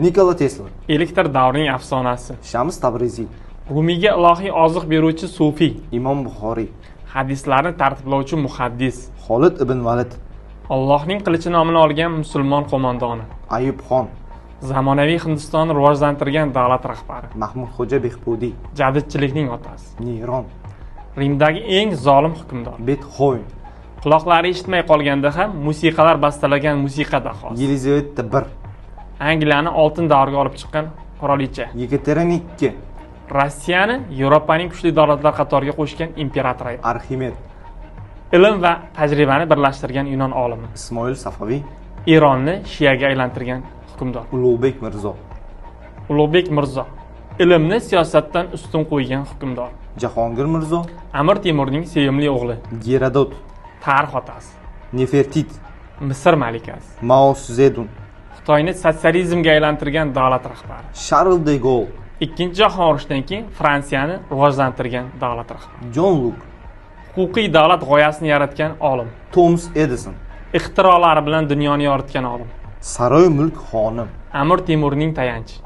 Nikola Tesla, Elektr davrining afsonasi. Shams Tabriziy, Rumiyga ilohiy oziq beruvchi sufiy. Imom Buxoriy, Hadislarni tartiblovchi muhaddis. Xolid ibn Valid, Allohning qilichi nomini olgan musulmon qo'mondoni. Ayub Xon, Zamonaviy Hindistonni rivojlantirgan davlat rahbari. Mahmudxo'ja Behbudiy, Jadidchilikning otasi. Neyron, Rimdagi eng zolim hukmdor. Bethoven, Quloqlari eshitmay qolganda ham musiqalar bastalagan musiqa dahosi. Yelizaveta I, Angliyani oltin davriga olib chiqqan qirolicha. Yekaterina II, Rossiyani Yevropaning kuchli davlatlar qatoriga qo'shgan imperator. Arximed, Ilm va tajribani birlashtirgan Yunon olimi. Ismoil Safaviy, Eronni shiyaga aylantirgan hukmdor. Ulug'bek Mirzo, Ulug'bek Mirzo. Ilmni siyosatdan ustun qo'ygan hukmdor. Jahongir Mirzo, Amir Temurning sevimli o'g'li. Gerodot, Tarix otasi. Nefertit, Misr malikasi. Mao Zedong, Xitoyni sotsializmga aylantirgan davlat rahbari. Charles de Gaulle, Ikkinchi jahon urushidan keyin Fransiyani rivojlantirgan davlat rahbari. John Locke, Huquqiy davlat g'oyasini yaratgan olim. Thomas Edison, Ixtirolari bilan dunyoni yoritgan olim. Saroy mulk xonim. Amir Temurning tayanchi.